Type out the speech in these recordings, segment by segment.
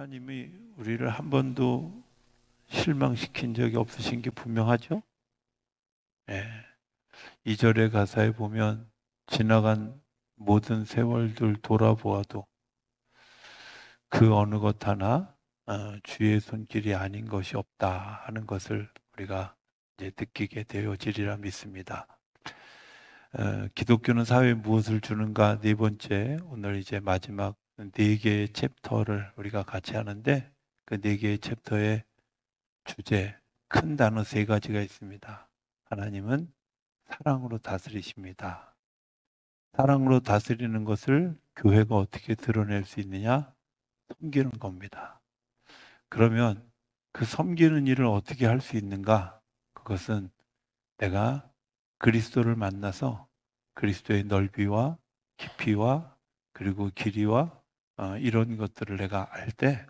하나님이 우리를 한 번도 실망시킨 적이 없으신 게 분명하죠? 예. 2절의 가사에 보면 지나간 모든 세월들 돌아보아도 그 어느 것 하나 주의 손길이 아닌 것이 없다 하는 것을 우리가 이제 느끼게 되어지리라 믿습니다. 기독교는 사회에 무엇을 주는가 네 번째, 오늘 이제 마지막 네 개의 챕터를 우리가 같이 하는데 그 네 개의 챕터의 주제, 큰 단어 세 가지가 있습니다. 하나님은 사랑으로 다스리십니다. 사랑으로 다스리는 것을 교회가 어떻게 드러낼 수 있느냐? 섬기는 겁니다. 그러면 그 섬기는 일을 어떻게 할 수 있는가? 그것은 내가 그리스도를 만나서 그리스도의 넓이와 깊이와 그리고 길이와 이런 것들을 내가 알 때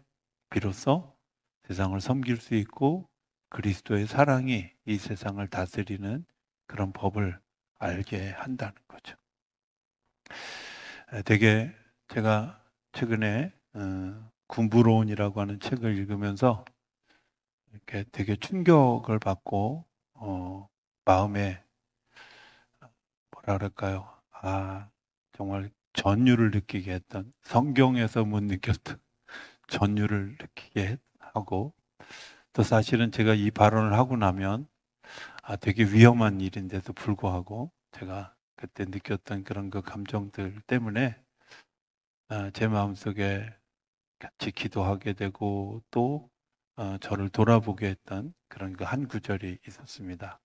비로소 세상을 섬길 수 있고 그리스도의 사랑이 이 세상을 다스리는 그런 법을 알게 한다는 거죠. 되게 제가 최근에 군부론이라고 하는 책을 읽으면서 이렇게 되게 충격을 받고 마음에 뭐라 그럴까요? 정말 전율을 느끼게 했던, 성경에서 못 느꼈던 전율을 느끼게 하고, 또 사실은 제가 이 발언을 하고 나면 되게 위험한 일인데도 불구하고 제가 그때 느꼈던 그런 그 감정들 때문에 제 마음속에 같이 기도하게 되고 또 저를 돌아보게 했던 그런 그 한 구절이 있었습니다.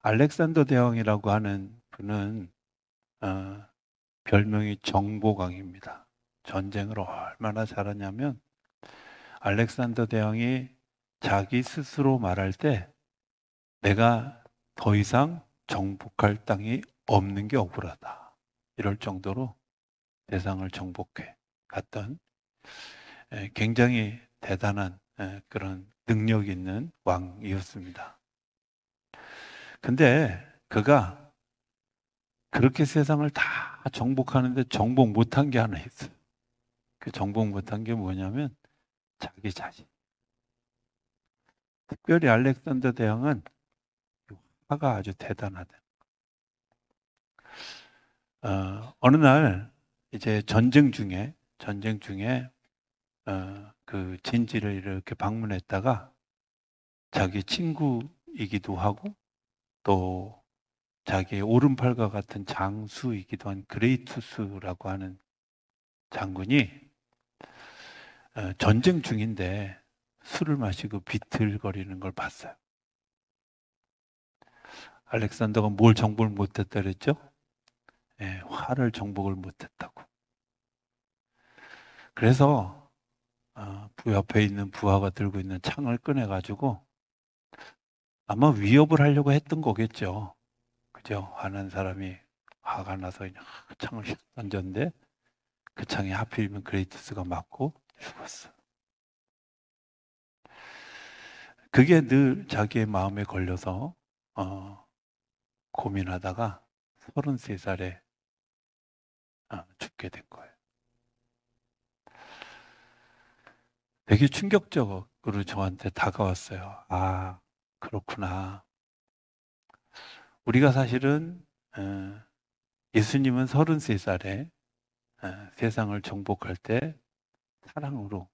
알렉산더 대왕이라고 하는 분은 별명이 정보광입니다. 전쟁을 얼마나 잘하냐면 알렉산더 대왕이 자기 스스로 말할 때 내가 더 이상 정복할 땅이 없는 게 억울하다. 이럴 정도로 세상을 정복해 갔던 굉장히 대단한 그런 능력 있는 왕이었습니다. 근데 그가 그렇게 세상을 다 정복하는데 정복 못한 게 하나 있어요. 그 정복 못한 게 뭐냐면 자기 자신. 특별히 알렉산더 대왕은 화가 아주 대단하다. 어느 날 이제 전쟁 중에 그 진지를 이렇게 방문했다가 자기 친구이기도 하고 또 자기의 오른팔과 같은 장수이기도 한 그레이투스라고 하는 장군이 전쟁 중인데 술을 마시고 비틀거리는 걸 봤어요. 알렉산더가 뭘 정복을 못했다 그랬죠? 화를 정복을 못했다고. 그래서 부 옆에 있는 부하가 들고 있는 창을 꺼내가지고 아마 위협을 하려고 했던 거겠죠. 그죠? 화난 사람이 화가 나서 그냥 창을 휙 던졌는데 그 창에 하필이면 그레이투스가 맞고 죽었어. 그게 늘 자기의 마음에 걸려서 고민하다가 33살에 죽게 된 거예요. 되게 충격적으로 저한테 다가왔어요. 그렇구나. 우리가 사실은 예수님은 33살에 세상을 정복할 때 사랑으로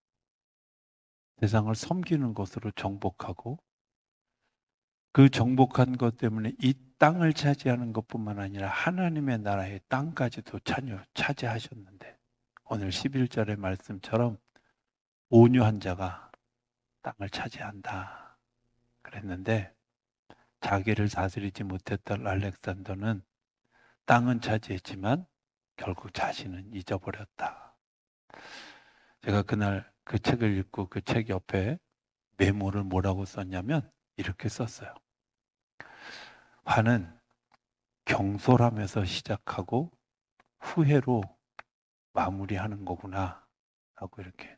세상을 섬기는 것으로 정복하고 그 정복한 것 때문에 이 땅을 차지하는 것뿐만 아니라 하나님의 나라의 땅까지도 차지하셨는데 오늘 11절의 말씀처럼 온유한 자가 땅을 차지한다 그랬는데 자기를 다스리지 못했던 알렉산더는 땅은 차지했지만 결국 자신은 잊어버렸다. 제가 그날 그 책을 읽고 그 책 옆에 메모를 뭐라고 썼냐면 이렇게 썼어요. 화는 경솔함에서 시작하고 후회로 마무리하는 거구나 하고 이렇게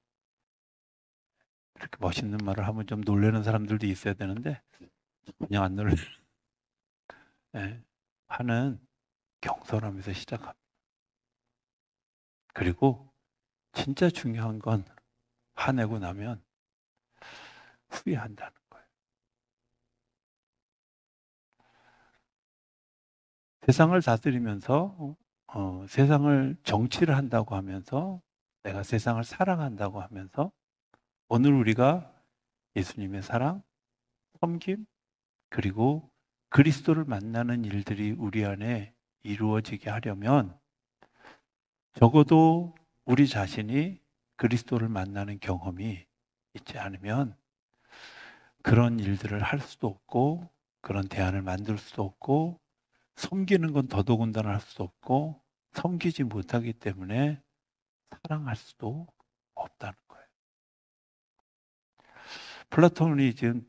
멋있는 말을 하면 좀 놀라는 사람들도 있어야 되는데 그냥 안 놀래요. 화는 경솔함에서 시작합니다. 그리고 진짜 중요한 건 화내고 나면 후회한다는 거예요. 세상을 다스리면서 세상을 정치를 한다고 하면서 내가 세상을 사랑한다고 하면서 오늘 우리가 예수님의 사랑, 섬김, 그리고 그리스도를 만나는 일들이 우리 안에 이루어지게 하려면 적어도 우리 자신이 그리스도를 만나는 경험이 있지 않으면 그런 일들을 할 수도 없고 그런 대안을 만들 수도 없고 섬기는 건 더더군다나 할 수도 없고 섬기지 못하기 때문에 사랑할 수도 없다는 거예요. 플라톤이 지금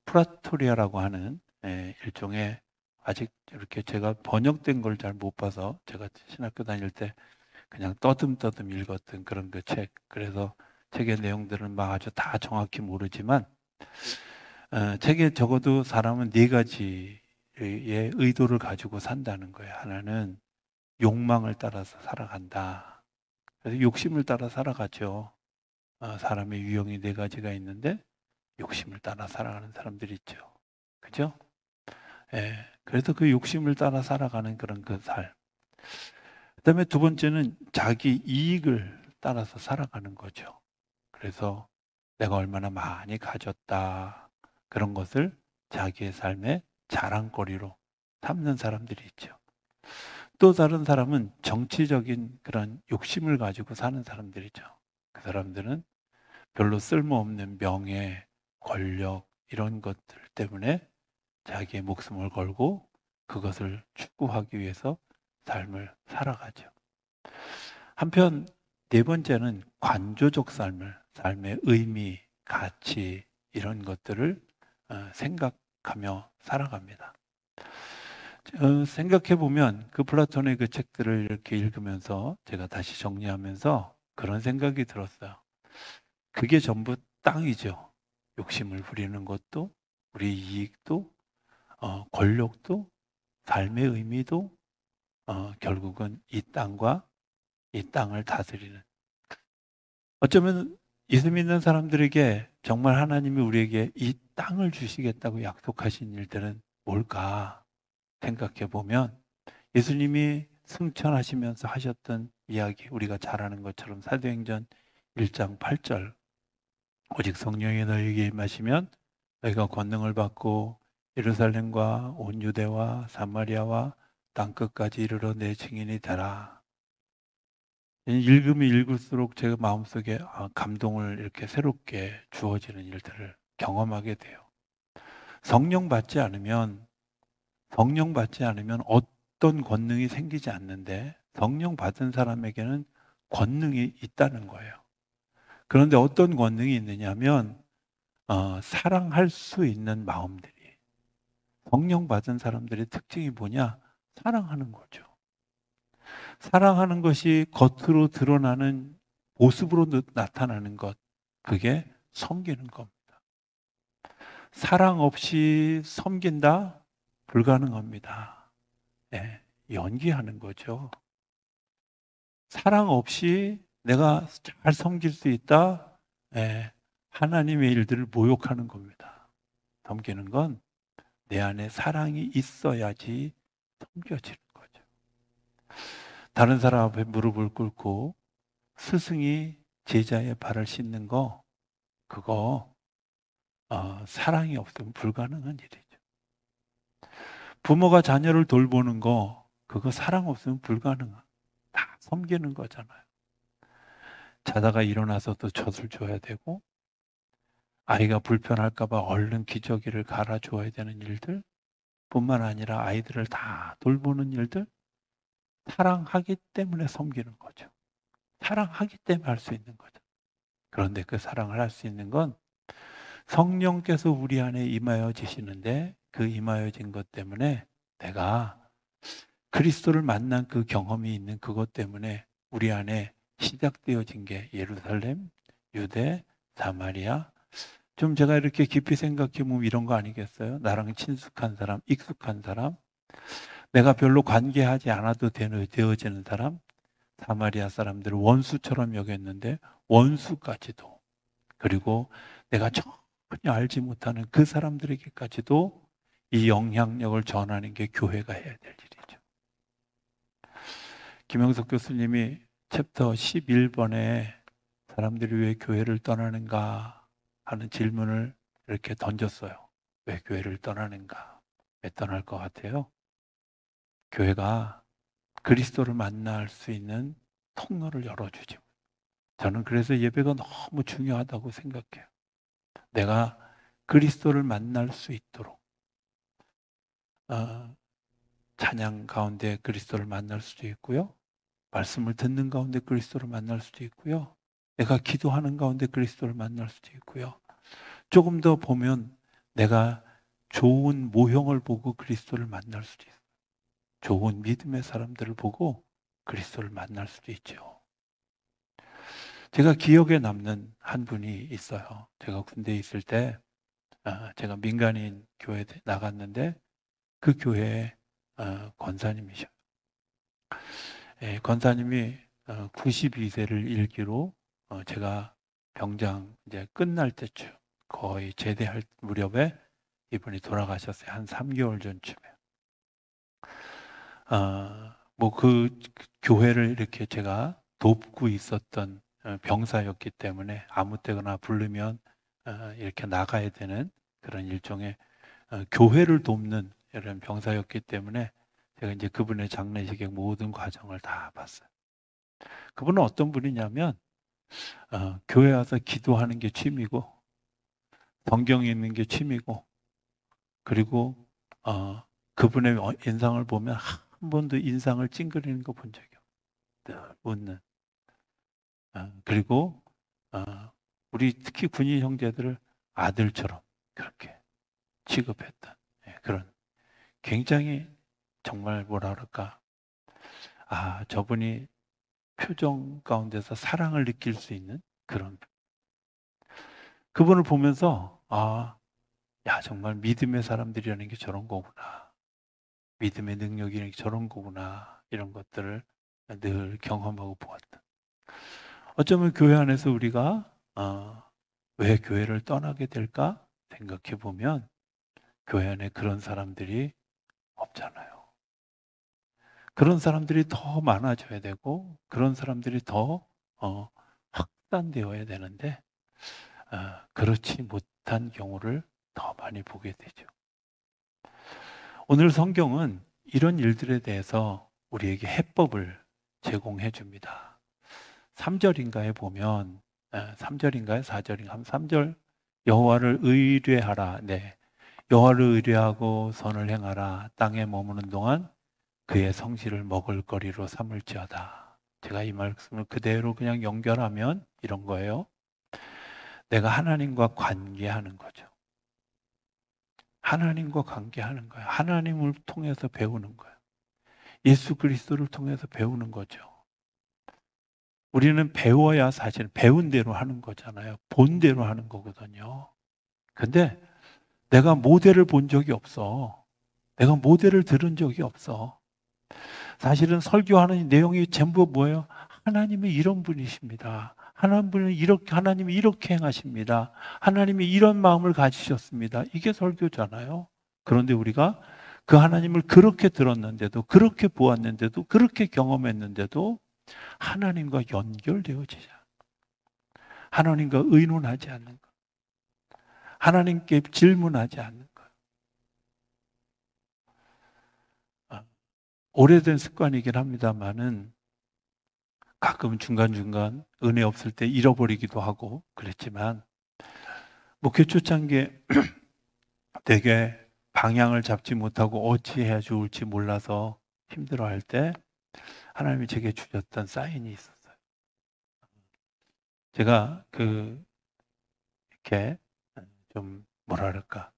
프라토리아라고 하는 일종의 아직 이렇게 제가 번역된 걸 잘 못 봐서 제가 신학교 다닐 때 그냥 떠듬떠듬 읽었던 그런 그 책. 그래서 책의 내용들은 막 아주 다 정확히 모르지만 책에 적어도 사람은 네 가지의 의도를 가지고 산다는 거예요. 하나는 욕망을 따라서 살아간다. 그래서 욕심을 따라 살아가죠. 사람의 유형이 네 가지가 있는데 욕심을 따라 살아가는 사람들이 있죠. 그죠? 예. 그래서 그 욕심을 따라 살아가는 그런 그 삶. 그다음에 두 번째는 자기 이익을 따라서 살아가는 거죠. 그래서 내가 얼마나 많이 가졌다. 그런 것을 자기의 삶의 자랑거리로 삼는 사람들이 있죠. 또 다른 사람은 정치적인 그런 욕심을 가지고 사는 사람들이죠. 그 사람들은 별로 쓸모없는 명예, 권력 이런 것들 때문에 자기의 목숨을 걸고 그것을 추구하기 위해서 삶을 살아가죠. 한편 네 번째는 관조적 삶의 의미, 가치 이런 것들을 생각하며 살아갑니다. 생각해 보면 그 플라톤의 그 책들을 이렇게 읽으면서 제가 다시 정리하면서 그런 생각이 들었어요. 그게 전부 땅이죠. 욕심을 부리는 것도, 우리 이익도, 권력도, 삶의 의미도 결국은 이 땅과 이 땅을 다스리는. 어쩌면 예수 믿는 사람들에게 정말 하나님이 우리에게 이 땅을 주시겠다고 약속하신 일들은 뭘까 생각해 보면 예수님이 승천하시면서 하셨던 이야기, 우리가 잘 아는 것처럼 사도행전 1장 8절 오직 성령이 너희에게 임하시면 너희가 권능을 받고 예루살렘과 온 유대와 사마리아와 땅끝까지 이르러 내 증인이 되라. 읽으면 읽을수록 제가 마음속에 감동을 이렇게 새롭게 주어지는 일들을 경험하게 돼요. 성령 받지 않으면 어떤 권능이 생기지 않는데 성령 받은 사람에게는 권능이 있다는 거예요. 그런데 어떤 권능이 있느냐면 사랑할 수 있는 마음들이, 성령 받은 사람들의 특징이 뭐냐? 사랑하는 거죠. 사랑하는 것이 겉으로 드러나는 모습으로 나타나는 것, 그게 섬기는 겁니다. 사랑 없이 섬긴다? 불가능합니다. 네, 연기하는 거죠. 사랑 없이 내가 잘 섬길 수 있다? 네, 하나님의 일들을 모욕하는 겁니다. 섬기는 건 내 안에 사랑이 있어야지 섬겨지는 거죠. 다른 사람 앞에 무릎을 꿇고 스승이 제자의 발을 씻는 거, 그거 사랑이 없으면 불가능한 일이죠. 부모가 자녀를 돌보는 거, 그거 사랑 없으면 불가능한, 다 섬기는 거잖아요. 자다가 일어나서도 젖을 줘야 되고 아이가 불편할까 봐 얼른 기저귀를 갈아줘야 되는 일들 뿐만 아니라 아이들을 다 돌보는 일들, 사랑하기 때문에 섬기는 거죠. 사랑하기 때문에 할 수 있는 거죠. 그런데 그 사랑을 할 수 있는 건 성령께서 우리 안에 임하여지시는데 그 임하여진 것 때문에 내가 그리스도를 만난 그 경험이 있는 그것 때문에 우리 안에 시작되어진 게 예루살렘, 유대, 사마리아. 좀 제가 이렇게 깊이 생각해 보면 이런 거 아니겠어요? 나랑 친숙한 사람, 익숙한 사람, 내가 별로 관계하지 않아도 되어지는 사람, 사마리아 사람들을 원수처럼 여겼는데 원수까지도 그리고 내가 전혀 알지 못하는 그 사람들에게까지도 이 영향력을 전하는 게 교회가 해야 될 일이죠. 김영석 교수님이 챕터 11번에 사람들이 왜 교회를 떠나는가 하는 질문을 이렇게 던졌어요. 왜 교회를 떠나는가? 왜 떠날 것 같아요? 교회가 그리스도를 만날 수 있는 통로를 열어주지. 저는 그래서 예배가 너무 중요하다고 생각해요. 내가 그리스도를 만날 수 있도록 찬양 가운데 그리스도를 만날 수도 있고요. 말씀을 듣는 가운데 그리스도를 만날 수도 있고요. 내가 기도하는 가운데 그리스도를 만날 수도 있고요. 조금 더 보면 내가 좋은 모형을 보고 그리스도를 만날 수도 있어요. 좋은 믿음의 사람들을 보고 그리스도를 만날 수도 있죠. 제가 기억에 남는 한 분이 있어요. 제가 군대에 있을 때 제가 민간인 교회에 나갔는데 그 교회의 권사님이셔요. 권사님이 92세를 일기로 제가 병장 이제 끝날 때쯤 거의 제대할 무렵에 이분이 돌아가셨어요. 한 3개월 전쯤에. 뭐 그 교회를 이렇게 제가 돕고 있었던 병사였기 때문에 아무 때거나 부르면 이렇게 나가야 되는 그런 일종의 교회를 돕는 이런 병사였기 때문에 제가 이제 그분의 장례식의 모든 과정을 다 봤어요. 그분은 어떤 분이냐면 교회 와서 기도하는 게 취미고 성경 읽는 게 취미고 그리고 그분의 인상을 보면 한 번도 인상을 찡그리는 거 본 적이 없어요. 늘 웃는. 그리고 우리 특히 군인 형제들을 아들처럼 그렇게 취급했던 그런 굉장히 정말 뭐라 그럴까 저분이 표정 가운데서 사랑을 느낄 수 있는 그런 그분을 보면서 야 정말 믿음의 사람들이라는 게 저런 거구나. 믿음의 능력이라는 게 저런 거구나. 이런 것들을 늘 경험하고 보았다. 어쩌면 교회 안에서 우리가 왜 교회를 떠나게 될까 생각해 보면 교회 안에 그런 사람들이 없잖아요. 그런 사람들이 더 많아져야 되고 그런 사람들이 더 확산되어야 되는데 그렇지 못한 경우를 더 많이 보게 되죠. 오늘 성경은 이런 일들에 대해서 우리에게 해법을 제공해 줍니다. 3절인가에 보면 3절인가요? 4절인가? 3절 여호와를 의뢰하라. 네. 여호와를 의뢰하고 선을 행하라. 땅에 머무는 동안 그의 성실을 먹을거리로 삼을지어다. 제가 이 말씀을 그대로 그냥 연결하면 이런 거예요. 내가 하나님과 관계하는 거죠. 하나님과 관계하는 거예요. 하나님을 통해서 배우는 거예요. 예수 그리스도를 통해서 배우는 거죠. 우리는 배워야 사실 배운 대로 하는 거잖아요. 본 대로 하는 거거든요. 근데 내가 모델을 본 적이 없어. 내가 모델을 들은 적이 없어. 사실은 설교하는 내용이 전부 뭐예요? 하나님이 이런 분이십니다. 하나님이 이렇게 행하십니다. 하나님이 이런 마음을 가지셨습니다. 이게 설교잖아요. 그런데 우리가 그 하나님을 그렇게 들었는데도, 그렇게 보았는데도, 그렇게 경험했는데도 하나님과 연결되어지지 않아요. 하나님과 의논하지 않는 것. 하나님께 질문하지 않는 것. 오래된 습관이긴 합니다만은 가끔 중간중간 은혜 없을 때 잃어버리기도 하고 그랬지만 목회 초창기에 되게 방향을 잡지 못하고 어찌해야 좋을지 몰라서 힘들어할 때 하나님이 제게 주셨던 사인이 있었어요. 제가 이렇게 좀 뭐랄까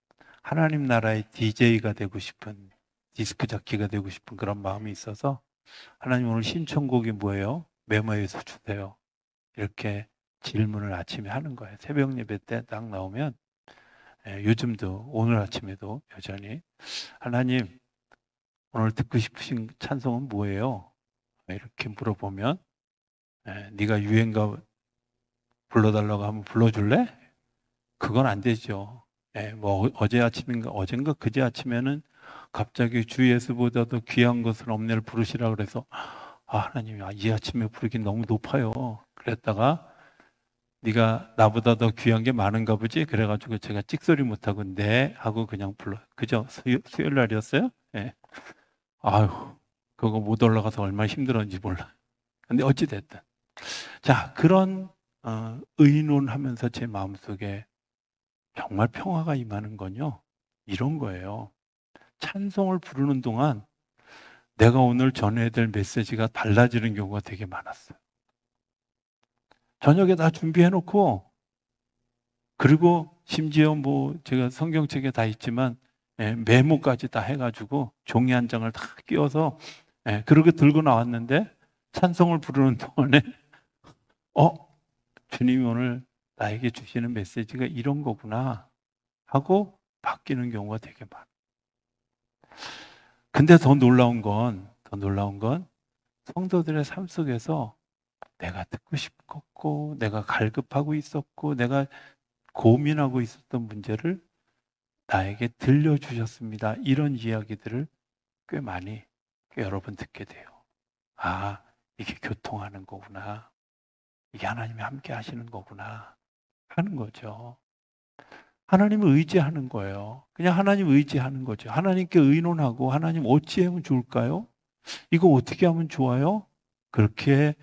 하나님 나라의 DJ가 되고 싶은 디스크 자키가 되고 싶은 그런 마음이 있어서 하나님 오늘 신청곡이 뭐예요? 메모해서 주세요. 이렇게 질문을 아침에 하는 거예요. 새벽 예배 때 딱 나오면 요즘도 오늘 아침에도 여전히 하나님 오늘 듣고 싶으신 찬송은 뭐예요? 이렇게 물어보면 네가 유행가 불러달라고 하면 불러줄래? 그건 안 되죠. 예, 뭐 어제 아침인가 어젠가 그제 아침에는 갑자기 주 예수보다도 귀한 것은 없네를 부르시라 그래서 하나님이 이 아침에 부르긴 너무 높아요. 그랬다가 네가 나보다 더 귀한 게 많은가 보지? 그래가지고 제가 찍소리 못하고 네 하고 그냥 불러. 그죠? 수요일 날이었어요? 예. 아유, 그거 못 올라가서 얼마나 힘들었는지 몰라. 근데 어찌됐든. 자, 그런 의논하면서 제 마음속에 정말 평화가 임하는 건요. 이런 거예요. 찬송을 부르는 동안 내가 오늘 전해야 될 메시지가 달라지는 경우가 되게 많았어요. 저녁에 다 준비해 놓고 그리고 심지어 뭐 제가 성경책에 다 있지만 메모까지 다 해가지고 종이 한 장을 다 끼워서 그렇게 들고 나왔는데 찬송을 부르는 동안에 주님이 오늘 나에게 주시는 메시지가 이런 거구나 하고 바뀌는 경우가 되게 많아요. 근데 더 놀라운 건 성도들의 삶 속에서 내가 듣고 싶었고 내가 갈급하고 있었고 내가 고민하고 있었던 문제를 나에게 들려주셨습니다. 이런 이야기들을 꽤 많이 여러 번 듣게 돼요. 이게 교통하는 거구나. 이게 하나님이 함께 하시는 거구나 하는 거죠. 하나님을 의지하는 거예요. 그냥 하나님 의지하는 거죠. 하나님께 의논하고 하나님 어찌하면 좋을까요? 이거 어떻게 하면 좋아요? 그렇게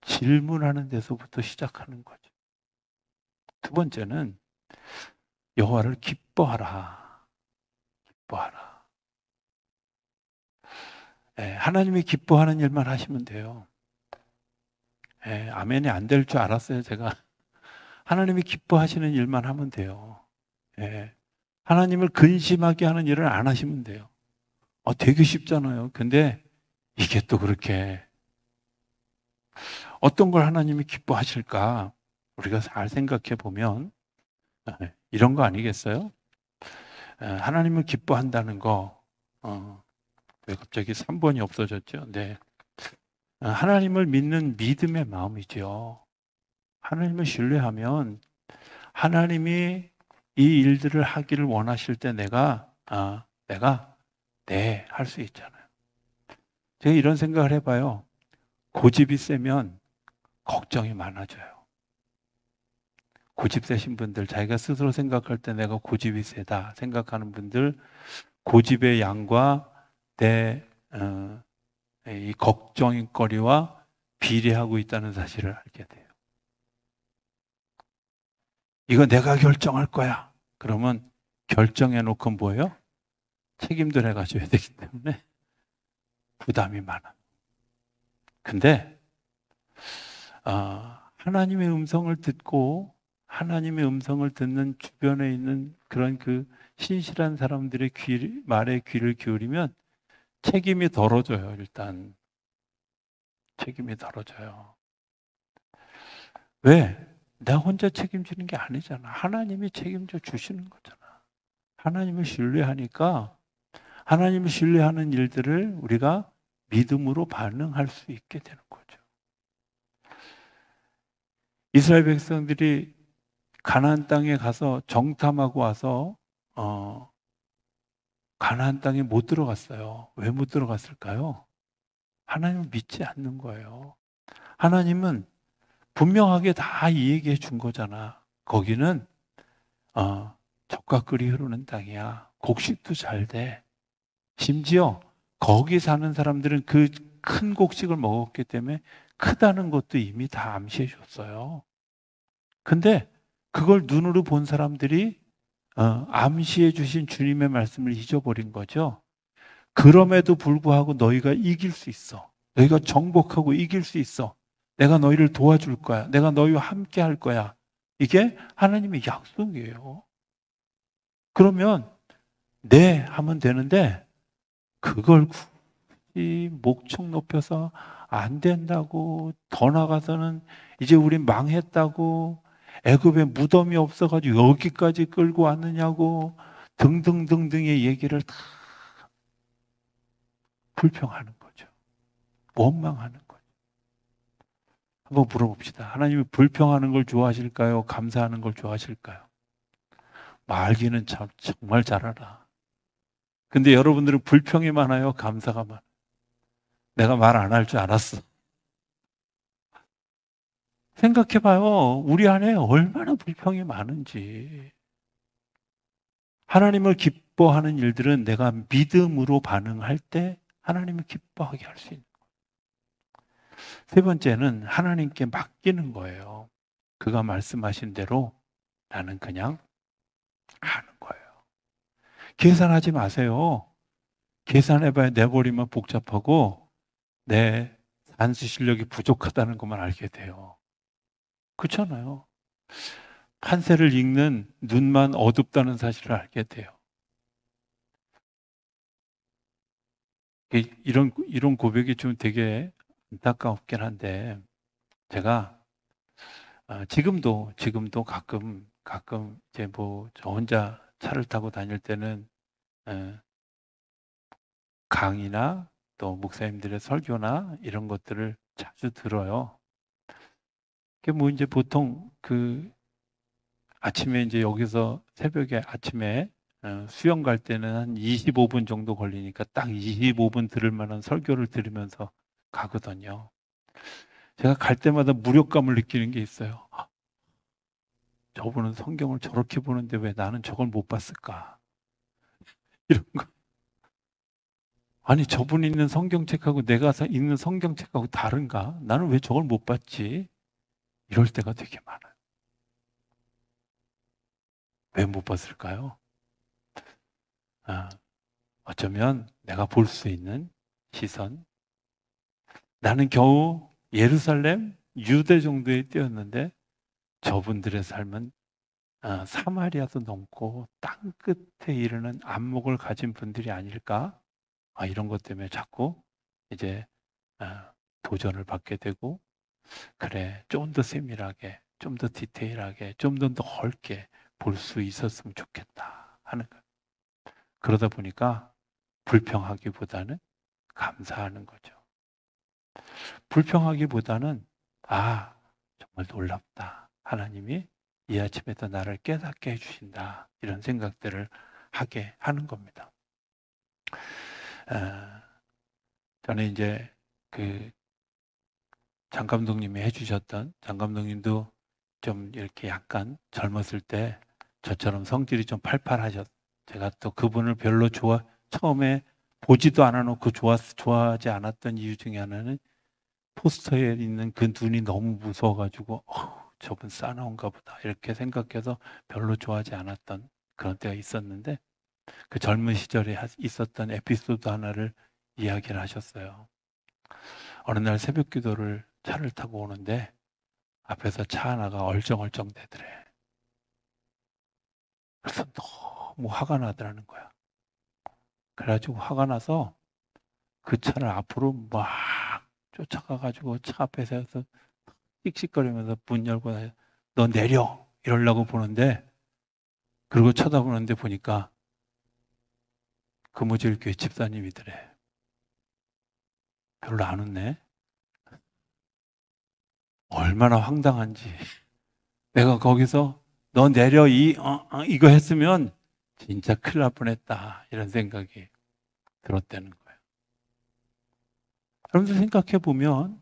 질문하는 데서부터 시작하는 거죠. 두 번째는 여호와를 기뻐하라. 기뻐하라. 하나님이 기뻐하는 일만 하시면 돼요. 아멘이 안 될 줄 알았어요, 제가. 하나님이 기뻐하시는 일만 하면 돼요. 하나님을 근심하게 하는 일을 안 하시면 돼요. 되게 쉽잖아요. 근데 이게 또 그렇게 어떤 걸 하나님이 기뻐하실까? 우리가 잘 생각해 보면 이런 거 아니겠어요? 하나님을 기뻐한다는 거, 왜 갑자기 3번이 없어졌죠? 네. 하나님을 믿는 믿음의 마음이죠. 하나님을 신뢰하면 하나님이 이 일들을 하기를 원하실 때 내가 네, 할 수 있잖아요. 제가 이런 생각을 해봐요. 고집이 세면 걱정이 많아져요. 고집 세신 분들, 자기가 스스로 생각할 때 내가 고집이 세다 생각하는 분들, 고집의 양과 이 걱정거리와 비례하고 있다는 사실을 알게 돼요. 이거 내가 결정할 거야. 그러면 결정해놓고 뭐예요? 책임도 내가 져야 되기 때문에 부담이 많아. 근데 하나님의 음성을 듣고 하나님의 음성을 듣는 주변에 있는 그런 그 신실한 사람들의 말에 귀를 기울이면 책임이 덜어져요. 일단 책임이 덜어져요. 왜? 내가 혼자 책임지는 게 아니잖아. 하나님이 책임져 주시는 거잖아. 하나님을 신뢰하니까 하나님을 신뢰하는 일들을 우리가 믿음으로 반응할 수 있게 되는 거죠. 이스라엘 백성들이 가나안 땅에 가서 정탐하고 와서 가나안 땅에 못 들어갔어요. 왜 못 들어갔을까요? 하나님을 믿지 않는 거예요. 하나님은 분명하게 다 얘기해 준 거잖아. 거기는 젖과 꿀이 흐르는 땅이야. 곡식도 잘 돼. 심지어 거기 사는 사람들은 그 큰 곡식을 먹었기 때문에 크다는 것도 이미 다 암시해 줬어요. 근데 그걸 눈으로 본 사람들이 암시해 주신 주님의 말씀을 잊어버린 거죠. 그럼에도 불구하고 너희가 이길 수 있어. 너희가 정복하고 이길 수 있어. 내가 너희를 도와줄 거야. 내가 너희와 함께 할 거야. 이게 하나님의 약속이에요. 그러면 네 하면 되는데 그걸 굳이 목청 높여서 안 된다고, 더 나가서는 이제 우린 망했다고, 애굽에 무덤이 없어가지고 여기까지 끌고 왔느냐고 등등등등의 얘기를 다 불평하는 거죠. 원망하는 거죠. 한번 물어봅시다. 하나님이 불평하는 걸 좋아하실까요? 감사하는 걸 좋아하실까요? 말기는 참 정말 잘 알아. 근데 여러분들은 불평이 많아요? 감사가 많아요? 내가 말 안 할 줄 알았어. 생각해봐요. 우리 안에 얼마나 불평이 많은지. 하나님을 기뻐하는 일들은 내가 믿음으로 반응할 때 하나님을 기뻐하게 할 수 있는 거예요. 세 번째는 하나님께 맡기는 거예요. 그가 말씀하신 대로 나는 그냥 하는 거예요. 계산하지 마세요. 계산해봐야 내 머리만 복잡하고 내 산수 실력이 부족하다는 것만 알게 돼요. 그렇잖아요. 판세를 읽는 눈만 어둡다는 사실을 알게 돼요. 이런 고백이 좀 되게 안타깝긴 한데, 제가 지금도 가끔 이제 뭐 저 혼자 차를 타고 다닐 때는 강의나 또 목사님들의 설교나 이런 것들을 자주 들어요. 그게 뭐 이제 보통 그 아침에 이제 여기서 새벽에 아침에 수영 갈 때는 한 25분 정도 걸리니까 딱 25분 들을 만한 설교를 들으면서 가거든요. 제가 갈 때마다 무력감을 느끼는 게 있어요. 저분은 성경을 저렇게 보는데 왜 나는 저걸 못 봤을까? 이런 거. 아니, 저분이 있는 성경책하고 내가 읽는 성경책하고 다른가? 나는 왜 저걸 못 봤지? 이럴 때가 되게 많아요. 왜 못 봤을까요? 어쩌면 내가 볼 수 있는 시선. 나는 겨우 예루살렘, 유대 정도에 뛰었는데 저분들의 삶은 사마리아도 넘고 땅 끝에 이르는 안목을 가진 분들이 아닐까? 이런 것 때문에 자꾸 이제 도전을 받게 되고, 그래, 좀 더 세밀하게, 좀 더 디테일하게, 좀 더 넓게 볼 수 있었으면 좋겠다 하는 거예요. 그러다 보니까 불평하기보다는 감사하는 거죠. 불평하기보다는 정말 놀랍다. 하나님이 이 아침에도 나를 깨닫게 해주신다. 이런 생각들을 하게 하는 겁니다. 저는 이제 그 장 감독님이 해주셨던, 장 감독님도 좀 이렇게 약간 젊었을 때 저처럼 성질이 좀 팔팔하셨. 제가 또 그분을 별로 처음에 보지도 않아놓고 좋아하지 않았던 이유 중에 하나는 포스터에 있는 그 눈이 너무 무서워가지고 저분 싸나운가 보다 이렇게 생각해서 별로 좋아하지 않았던 그런 때가 있었는데, 그 젊은 시절에 있었던 에피소드 하나를 이야기를 하셨어요. 어느 날 새벽 기도를 차를 타고 오는데 앞에서 차 하나가 얼쩡얼쩡 대더래. 그래서 너무 화가 나더라는 거야. 그래가지고 화가 나서 그 차를 앞으로 막 쫓아가가지고 차 앞에 서서 씩씩거리면서 문 열고 너 내려 이러려고 보는데, 그리고 쳐다보는데 보니까 금호질 교회 집사님이더래. 별로 안 웃네. 얼마나 황당한지. 내가 거기서 너 내려 이거 했으면 진짜 큰일 날 뻔했다 이런 생각이 들었다는 거예요. 여러분들 생각해 보면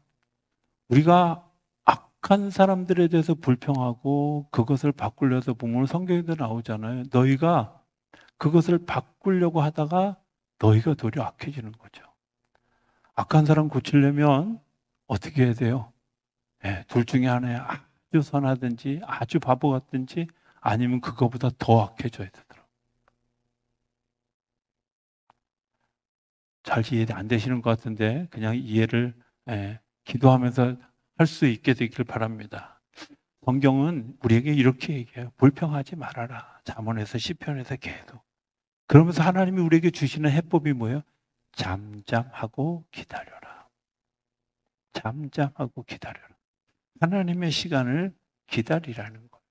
우리가 악한 사람들에 대해서 불평하고 그것을 바꾸려서 보면 성경에도 나오잖아요. 너희가 그것을 바꾸려고 하다가 너희가 도리어 악해지는 거죠. 악한 사람 고치려면 어떻게 해야 돼요? 둘 중에 하나야. 아주 선하든지 아주 바보 같든지 아니면 그거보다 더 악해져야 되더라고요. 잘 이해 안 되시는 것 같은데 그냥 이해를 기도하면서 할 수 있게 되길 바랍니다. 성경은 우리에게 이렇게 얘기해요. 불평하지 말아라. 잠언에서 시편에서 계속. 그러면서 하나님이 우리에게 주시는 해법이 뭐예요? 잠잠하고 기다려라. 잠잠하고 기다려라. 하나님의 시간을 기다리라는 거예요.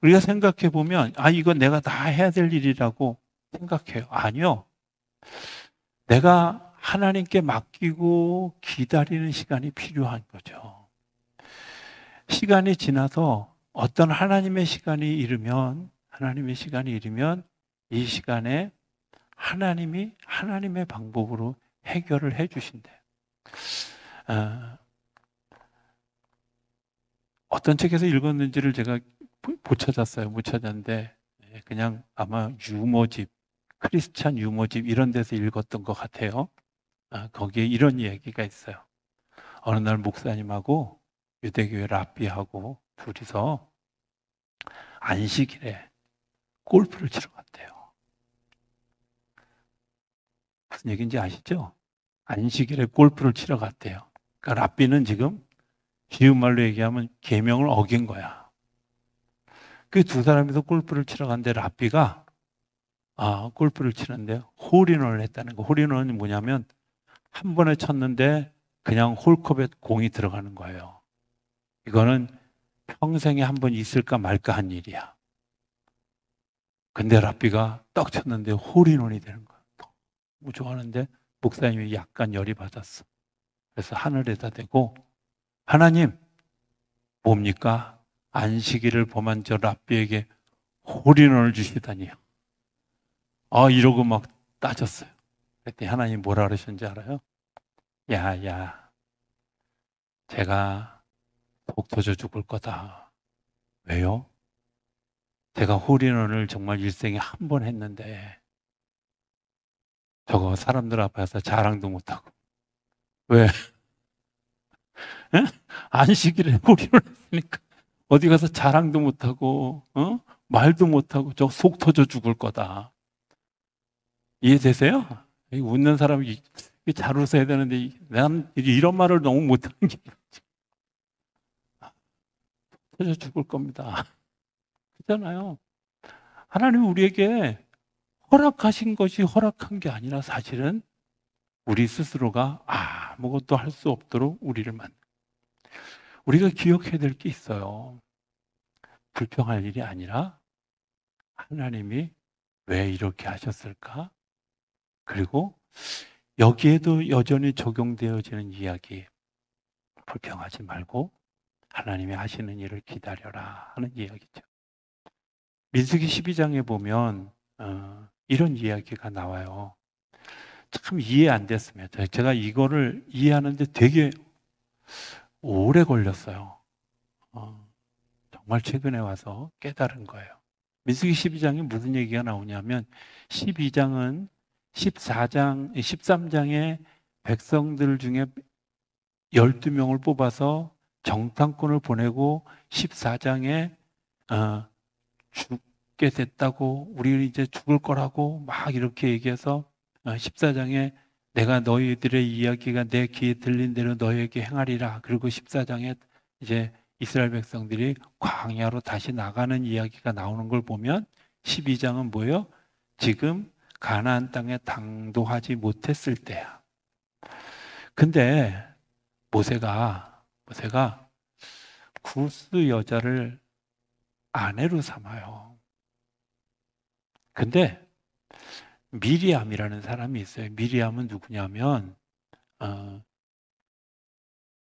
우리가 생각해 보면 이거 내가 다 해야 될 일이라고 생각해요. 아니요. 내가 하나님께 맡기고 기다리는 시간이 필요한 거죠. 시간이 지나서 어떤 하나님의 시간이 이르면 이 시간에 하나님이 하나님의 방법으로 해결을 해 주신대요. 어떤 책에서 읽었는지를 제가 못 찾았는데 그냥 아마 유머집, 크리스찬 유머집 이런 데서 읽었던 것 같아요. 거기에 이런 이야기가 있어요. 어느 날 목사님하고 유대교회 랍비하고 둘이서 안식일에 골프를 치러 갔대요. 무슨 얘기인지 아시죠? 안식일에 골프를 치러 갔대요. 그러니까 랍비는 지금 쉬운 말로 얘기하면 계명을 어긴 거야. 그 두 사람이서 골프를 치러 갔는데 랍비가 골프를 치는데 홀인원을 했다는 거. 홀인원이 뭐냐면 한 번에 쳤는데 그냥 홀컵에 공이 들어가는 거예요. 이거는 평생에 한 번 있을까 말까 한 일이야. 근데 랍비가 딱 쳤는데 홀인원이 되는 거야. 너무 좋아하는데 목사님이 약간 열이 받았어. 그래서 하늘에다 대고 하나님 뭡니까? 안식일을 범한 저 랍비에게 홀인원을 주시다니요. 이러고 막 따졌어요. 그랬더니 하나님 뭐라 그러셨는지 알아요? 야, 제가 속 터져 죽을 거다. 왜요? 제가 홀인원을 정말 일생에 한 번 했는데 저거 사람들 앞에서 자랑도 못하고 왜? 안식일에 홀인원 했으니까 어디 가서 자랑도 못하고 말도 못하고 저 속 터져 죽을 거다. 이해되세요? 웃는 사람이 잘 웃어야 되는데 난 이런 말을 너무 못하는 게 터져 죽을 겁니다. 그렇잖아요. 하나님은 우리에게 허락하신 것이 허락한 게 아니라 사실은 우리 스스로가 아무것도 할 수 없도록 우리를 만든. 우리가 기억해야 될 게 있어요. 불평할 일이 아니라 하나님이 왜 이렇게 하셨을까? 그리고 여기에도 여전히 적용되어지는 이야기. 불평하지 말고 하나님이 하시는 일을 기다려라 하는 이야기죠. 민수기 12장에 보면 이런 이야기가 나와요. 참 이해 안 됐습니다. 제가 이거를 이해하는데 되게 오래 걸렸어요. 정말 최근에 와서 깨달은 거예요. 민수기 12장에 무슨 얘기가 나오냐면 12장은 13장에 백성들 중에 12명을 뽑아서 정탐꾼을 보내고 14장에 죽게 됐다고 우리는 이제 죽을 거라고 막 이렇게 얘기해서 14장에 내가 너희들의 이야기가 내 귀에 들린 대로 너희에게 행하리라. 그리고 14장에 이제 이스라엘 백성들이 광야로 다시 나가는 이야기가 나오는 걸 보면 12장은 뭐예요? 지금 가나안 땅에 당도하지 못했을 때야. 근데 모세가 구스 여자를 아내로 삼아요. 근데 미리암이라는 사람이 있어요. 미리암은 누구냐면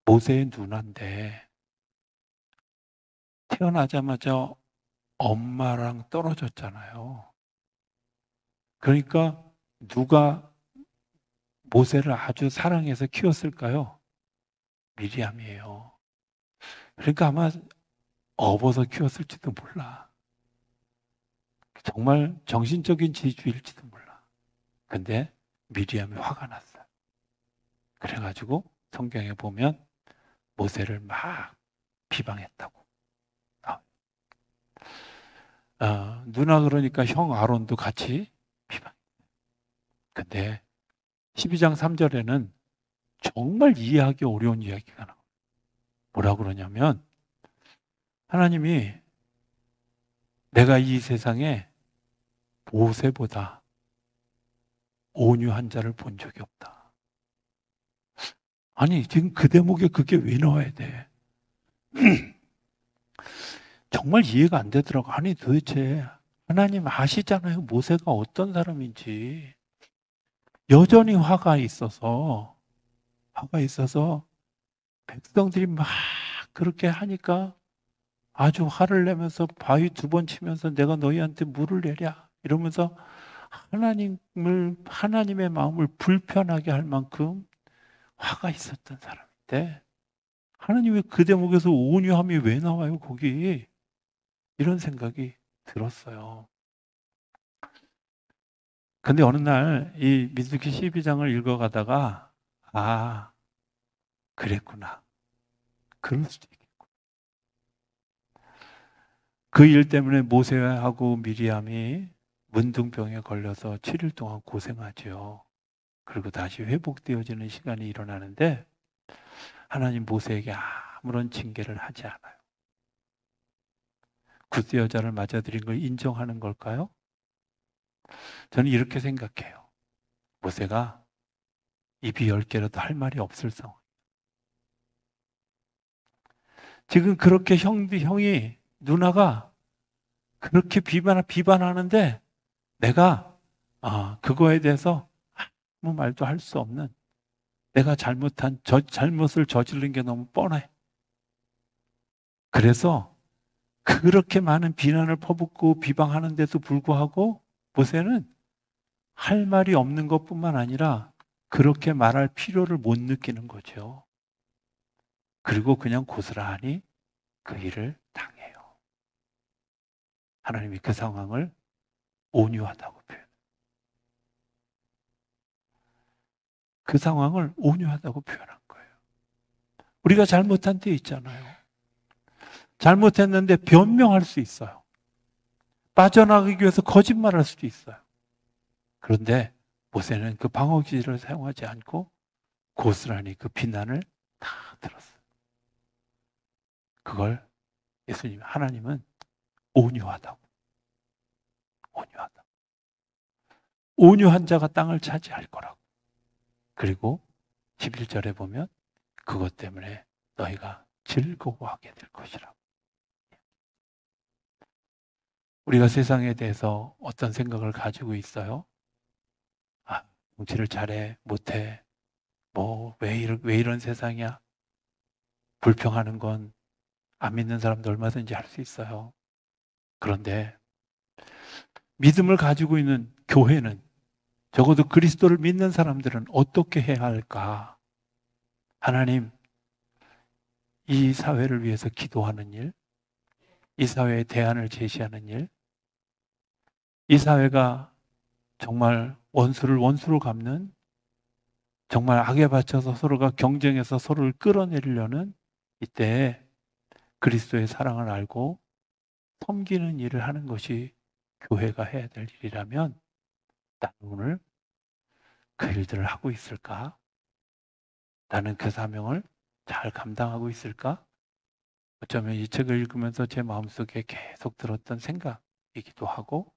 모세의 누나인데 태어나자마자 엄마랑 떨어졌잖아요. 그러니까 누가 모세를 아주 사랑해서 키웠을까요? 미리암이에요. 그러니까 아마 업어서 키웠을지도 몰라. 정말 정신적인 지주일지도 몰라. 근데 미리암이 화가 났어요. 그래가지고 성경에 보면 모세를 막 비방했다고. 누나 그러니까 형 아론도 같이 비방했어요. 근데 12장 3절에는 정말 이해하기 어려운 이야기가 나와요. 뭐라고 그러냐면 하나님이 내가 이 세상에 모세보다 온유한 자를 본 적이 없다. 아니 지금 그 대목에 그게 왜 나와야 돼? 정말 이해가 안 되더라고. 아니 도대체 하나님 아시잖아요. 모세가 어떤 사람인지. 여전히 화가 있어서 백성들이 막 그렇게 하니까 아주 화를 내면서 바위 2번 치면서 내가 너희한테 물을 내랴 이러면서 하나님의 마음을 불편하게 할 만큼 화가 있었던 사람인데, 하나님 왜 그 대목에서 온유함이 왜 나와요 거기? 이런 생각이 들었어요. 근데 어느 날 이 민수기 12장을 읽어가다가 아, 그랬구나. 그럴 수도 있겠구나. 그 일 때문에 모세하고 미리암이 문둥병에 걸려서 7일 동안 고생하죠. 그리고 다시 회복되어지는 시간이 일어나는데 하나님 모세에게 아무런 징계를 하지 않아요. 굿세 여자를 맞아들인 걸 인정하는 걸까요? 저는 이렇게 생각해요. 모세가 입이 10개라도 할 말이 없을 상황. 지금 그렇게 형이, 누나가 그렇게 비반하는데 내가 그거에 대해서 아무 말도 할 수 없는, 내가 잘못을 저지른 게 너무 뻔해. 그래서 그렇게 많은 비난을 퍼붓고 비방하는데도 불구하고 모세는 할 말이 없는 것뿐만 아니라 그렇게 말할 필요를 못 느끼는 거죠. 그리고 그냥 고스란히 그 일을 당해요. 하나님이 그 상황을 온유하다고 표현해요. 그 상황을 온유하다고 표현한 거예요. 우리가 잘못한 데 있잖아요. 잘못했는데 변명할 수 있어요. 빠져나가기 위해서 거짓말할 수도 있어요. 그런데 모세는 그 방어기를 사용하지 않고 고스란히 그 비난을 다 들었어요. 그걸 하나님은 온유하다고. 온유하다. 온유한 자가 땅을 차지할 거라고. 그리고 11절에 보면 그것 때문에 너희가 즐거워하게 될 것이라고. 우리가 세상에 대해서 어떤 생각을 가지고 있어요? 정치를 잘해, 못해, 왜 이런 세상이야? 불평하는 건 안 믿는 사람도 얼마든지 할 수 있어요. 그런데 믿음을 가지고 있는 교회는, 적어도 그리스도를 믿는 사람들은 어떻게 해야 할까? 하나님, 이 사회를 위해서 기도하는 일, 이 사회의 대안을 제시하는 일, 이 사회가 정말 원수를 원수로 갚는, 정말 악에 바쳐서 서로가 경쟁해서 서로를 끌어내리려는 이때에 그리스도의 사랑을 알고 섬기는 일을 하는 것이 교회가 해야 될 일이라면 나는 오늘 그 일들을 하고 있을까? 나는 그 사명을 잘 감당하고 있을까? 어쩌면 이 책을 읽으면서 제 마음속에 계속 들었던 생각이기도 하고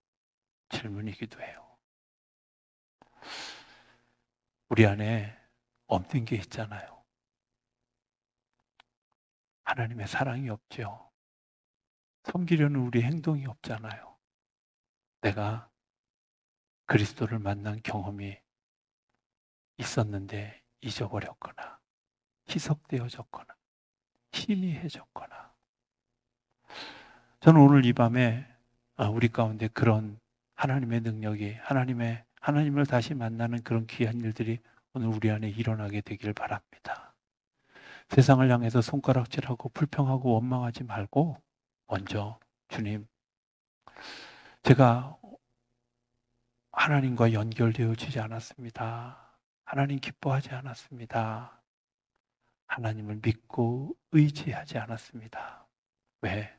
질문이기도 해요. 우리 안에 없는 게 있잖아요. 하나님의 사랑이 없죠. 섬기려는 우리 행동이 없잖아요. 내가 그리스도를 만난 경험이 있었는데 잊어버렸거나 희석되어졌거나 희미해졌거나. 저는 오늘 이 밤에 우리 가운데 그런 하나님의 능력이, 하나님을 다시 만나는 그런 귀한 일들이 오늘 우리 안에 일어나게 되기를 바랍니다. 세상을 향해서 손가락질하고 불평하고 원망하지 말고 먼저 주님, 제가 하나님과 연결되어지지 않았습니다. 하나님 기뻐하지 않았습니다. 하나님을 믿고 의지하지 않았습니다. 왜?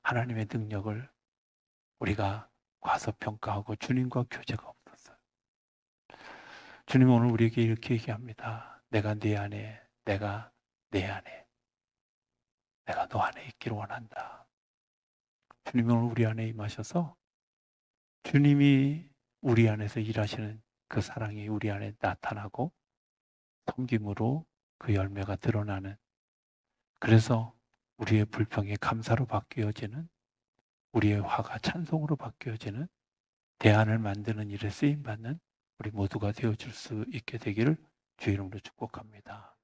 하나님의 능력을 우리가 과소평가하고 주님과 교제가 없었어요. 주님은 오늘 우리에게 이렇게 얘기합니다. 내가 네 안에, 내가 내 안에, 내가 너 안에 있기를 원한다. 주님은 오늘 우리 안에 임하셔서 주님이 우리 안에서 일하시는 그 사랑이 우리 안에 나타나고 섬김으로 그 열매가 드러나는, 그래서 우리의 불평이 감사로 바뀌어지는, 우리의 화가 찬송으로 바뀌어지는 대안을 만드는 일에 쓰임받는 우리 모두가 되어줄 수 있게 되기를 주의 이름으로 축복합니다.